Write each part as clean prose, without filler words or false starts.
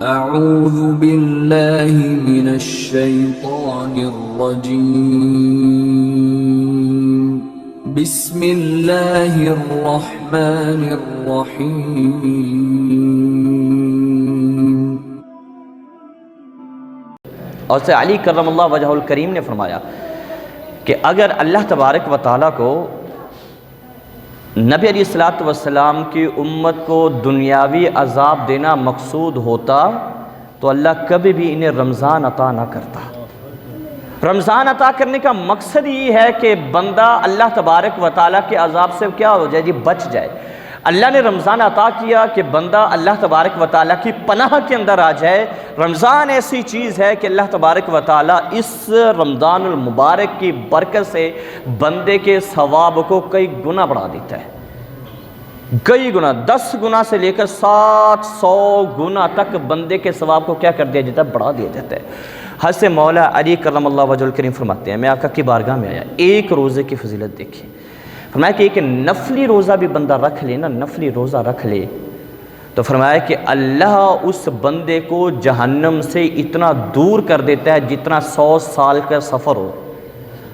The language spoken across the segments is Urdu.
اعوذ باللہ من الشیطان الرجیم بسم اللہ الرحمن الرحیم۔ اور سے علی کرم اللہ وجہ الکریم نے فرمایا کہ اگر اللہ تبارک و تعالیٰ کو نبی علیہ السلام کی امت کو دنیاوی عذاب دینا مقصود ہوتا تو اللہ کبھی بھی انہیں رمضان عطا نہ کرتا۔ رمضان عطا کرنے کا مقصد یہ ہے کہ بندہ اللہ تبارک و تعالیٰ کے عذاب سے کیا ہو جائے بچ جائے۔ اللہ نے رمضان عطا کیا کہ بندہ اللہ تبارک و تعالیٰ کی پناہ کے اندر آ جائے۔ رمضان ایسی چیز ہے کہ اللہ تبارک و تعالیٰ اس رمضان المبارک کی برکت سے بندے کے ثواب کو کئی گنا بڑھا دیتا ہے، کئی گنا، 10 گنا سے لے کر 700 گنا تک بندے کے ثواب کو کیا کر دیا جاتا ہے، بڑھا دیا جاتا ہے۔ حضرت مولا علی کرم اللہ وجہ الکریم فرماتے ہیں، میں آقا کی بارگاہ میں آیا، ایک روزے کی فضیلت دیکھیں، فرمایا کہ ایک نفلی روزہ بھی بندہ رکھ لے نا، نفلی روزہ رکھ لے تو فرمایا کہ اللہ اس بندے کو جہنم سے اتنا دور کر دیتا ہے جتنا 100 سال کا سفر ہو۔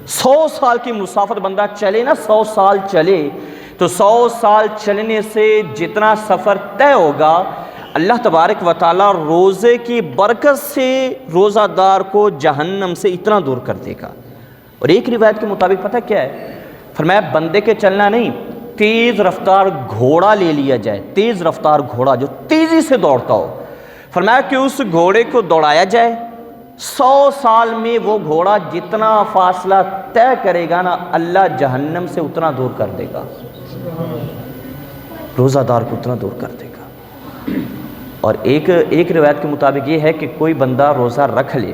100 سال کی مسافت بندہ چلے نا، 100 سال چلے تو 100 سال چلنے سے جتنا سفر طے ہوگا، اللہ تبارک و تعالیٰ روزے کی برکت سے روزہ دار کو جہنم سے اتنا دور کر دے گا۔ اور ایک روایت کے مطابق پتہ کیا ہے، فرمایا بندے کے چلنا نہیں، تیز رفتار گھوڑا لے لیا جائے، تیز رفتار گھوڑا جو تیزی سے دوڑتا ہو، فرمایا کہ اس گھوڑے کو دوڑایا جائے، 100 سال میں وہ گھوڑا جتنا فاصلہ طے کرے گا نا، اللہ جہنم سے اتنا دور کر دے گا، روزہ دار کو اتنا دور کر دے گا۔ اور ایک روایت کے مطابق یہ ہے کہ کوئی بندہ روزہ رکھ لے،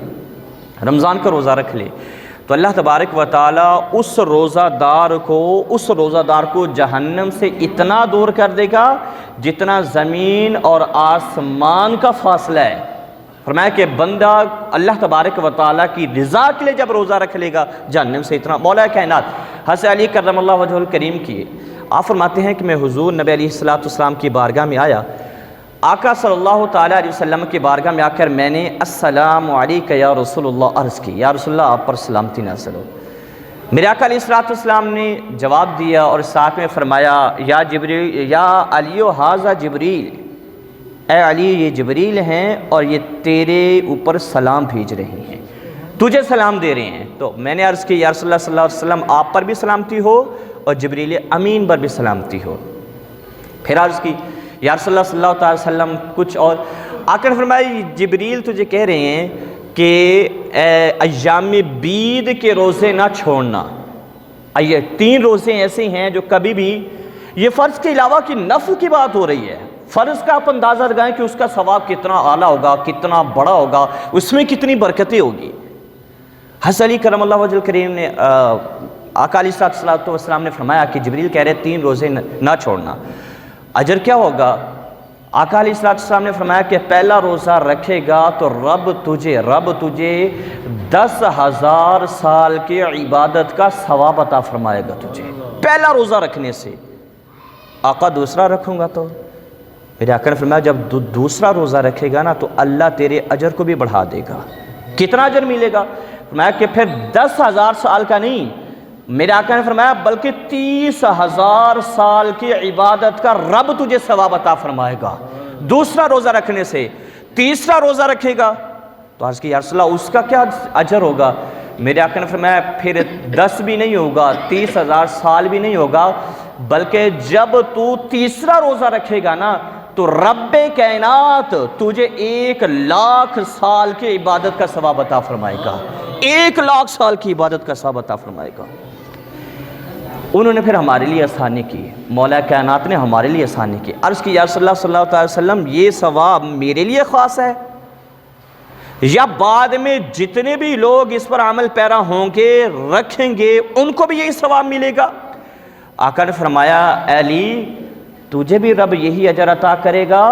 رمضان کا روزہ رکھ لے تو اللہ تبارک و تعالیٰ اس روزہ دار کو جہنم سے اتنا دور کر دے گا جتنا زمین اور آسمان کا فاصلہ ہے۔ فرمایا کہ بندہ اللہ تبارک و تعالیٰ کی رضا کے لیے جب روزہ رکھ لے گا جہنم سے اتنا، مولا کائنات حضرت علی کرم اللہ وجہ الکریم کی آپ فرماتے ہیں کہ میں حضور نبی علیہ السلام کی بارگاہ میں آیا، آقا صلی اللہ تعالیٰ علیہ وسلم کی بارگاہ میں آ کر میں نے السلام علیکہ یا رسول اللہ عرض کی، یا رسول اللہ آپ پر سلامتی نازل ہو۔ میرے آقا علیہ السلام نے جواب دیا اور ساتھ میں فرمایا یا جبریل، یا علی ھذا جبریل، اے علی یہ جبریل ہیں اور یہ تیرے اوپر سلام بھیج رہے ہیں، تجھے سلام دے رہے ہیں۔ تو میں نے عرض کی یا رسول اللہ صلی اللہ علیہ وسلم آپ پر بھی سلامتی ہو اور جبریل امین پر بھی سلامتی ہو۔ پھر عرض کی یا رسول اللہ صلی اللہ علیہ وسلم کچھ اور، آقا نے فرمایا جبریل تجھے کہہ رہے ہیں کہ ایام بید کے روزے نہ چھوڑنا۔ یہ 3 روزے ایسے ہیں جو کبھی بھی، یہ فرض کے علاوہ کی نفل کی بات ہو رہی ہے، فرض کا آپ اندازہ لگائیں کہ اس کا ثواب کتنا اعلیٰ ہوگا، کتنا بڑا ہوگا، اس میں کتنی برکتیں ہوگی۔ حضرت علی کرم اللہ وجہ الکریم نے آقا علیہ السلام نے فرمایا کہ جبریل کہہ رہے 3 روزے نہ چھوڑنا، اجر کیا ہوگا؟ آقا علیہ السلام نے فرمایا کہ پہلا روزہ رکھے گا تو رب تجھے 10,000 سال کی عبادت کا ثواب عطا فرمائے گا تجھے، پہلا روزہ رکھنے سے۔ آقا دوسرا رکھوں گا تو میرے آقا نے فرمایا جب دوسرا روزہ رکھے گا نا تو اللہ تیرے اجر کو بھی بڑھا دے گا۔ کتنا اجر ملے گا؟ فرمایا کہ پھر 10,000 سال کا نہیں، میرے آقا نے فرمایا بلکہ 30,000 سال کی عبادت کا رب تجھے ثواب عطا فرمائے گا دوسرا روزہ رکھنے سے۔ تیسرا روزہ رکھے گا تو عرض کی یا رسول اللہ اس کا کیا اجر ہوگا؟ میرے آقا نے فرمایا پھر 10 بھی نہیں ہوگا، 30,000 سال بھی نہیں ہوگا، بلکہ جب تو تیسرا روزہ رکھے گا نا تو رب کائنات تجھے 1,00,000 سال کی عبادت کا ثواب عطا فرمائے گا، 1,00,000 سال کی عبادت کا ثواب عطا فرمائے گا۔ انہوں نے پھر ہمارے لیے آسانی کی، مولا کائنات نے ہمارے لیے آسانی کی، عرض کی یا رسول اللہ صلی اللہ علیہ وسلم یہ ثواب میرے لیے خاص ہے یا بعد میں جتنے بھی لوگ اس پر عمل پیرا ہوں گے رکھیں گے ان کو بھی یہی ثواب ملے گا؟ آقا نے فرمایا اے علی تجھے بھی رب یہی اجر عطا کرے گا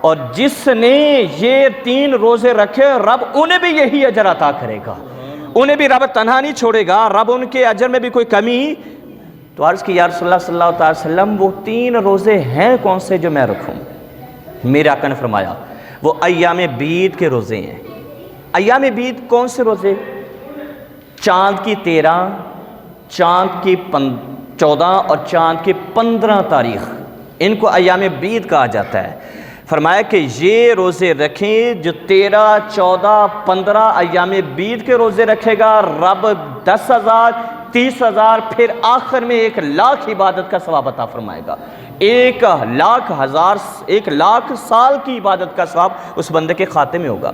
اور جس نے یہ 3 روزے رکھے رب انہیں بھی یہی اجر عطا کرے گا، انہیں بھی رب تنہا نہیں چھوڑے گا، رب ان کے اجر میں بھی کوئی کمی۔ تو عرض کی یا رسول اللہ صلی اللہ علیہ وسلم وہ 3 روزے ہیں کون سے جو میں رکھوں؟ میرے آقا نے فرمایا وہ ایام بیت کے روزے ہیں۔ ایام بیت کون سے روزے؟ چاند کی 13، چاند کی 14 اور چاند کی 15 تاریخ، ان کو ایام بیت کہا جاتا ہے۔ فرمایا کہ یہ روزے رکھیں جو 13، 14، 15 ایام بیت کے روزے رکھے گا، رب 10,000، 30,000، پھر آخر میں 1,00,000 عبادت کا ثواب عطا فرمائے گا۔ 1,00,000 سال کی عبادت کا ثواب اس بندے کے کھاتے میں ہوگا۔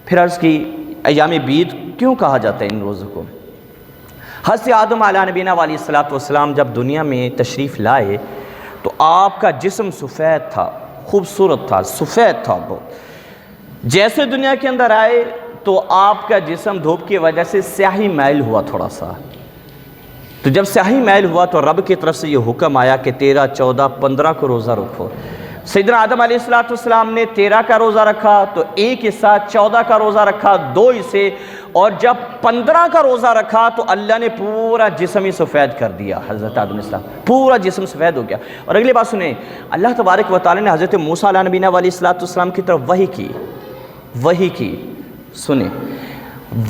پھر عرض کی ایام بیت کیوں کہا جاتا ہے ان روزوں کو؟ حضرت آدم علیہ نبینا علیہ السلام جب دنیا میں تشریف لائے تو آپ کا جسم سفید تھا، خوبصورت تھا، سفید تھا بہت۔ جیسے دنیا کے اندر آئے تو آپ کا جسم دھوپ کی وجہ سے سیاہی میل ہوا تھوڑا سا، تو جب سیاہی میل ہوا تو رب کی طرف سے یہ حکم آیا کہ 13، 14، 15 کو روزہ رکھو۔ سیدنا آدم علیہ السلام نے 13 کا روزہ رکھا تو ایک حصہ، 14 کا روزہ رکھا 2 حصے، اور جب 15 کا روزہ رکھا تو اللہ نے پورا جسم ہی سفید کر دیا۔ حضرت آدم علیہ السلام پورا جسم سفید ہو گیا۔ اور اگلی بات سنیں، اللہ تبارک و تعالی نے حضرت موسیٰ علیہ نبینا علیہ السلام کی طرف وحی کی، سنیں،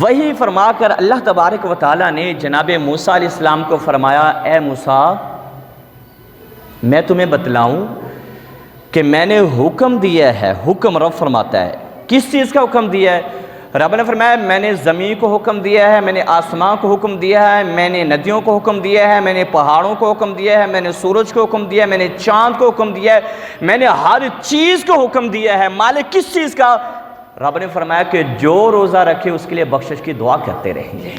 وحی فرما کر اللہ تبارک و تعالی نے جناب موسیٰ علیہ السلام کو فرمایا، اے موسیٰ میں تمہیں بتلاؤں کہ میں نے حکم دیا ہے۔ حکم رب فرماتا ہے، کس چیز کا حکم دیا ہے؟ رب نے فرمایا میں نے زمین کو حکم دیا ہے، میں نے آسمان کو حکم دیا ہے، میں نے ندیوں کو حکم دیا ہے، میں نے پہاڑوں کو حکم دیا ہے، میں نے سورج کو حکم دیا ہے، میں نے چاند کو حکم دیا ہے، میں نے ہر چیز کو حکم دیا ہے۔ مالک کس چیز کا؟ رب نے فرمایا کہ جو روزہ رکھے اس کے لیے بخشش کی دعا کرتے رہیں گے۔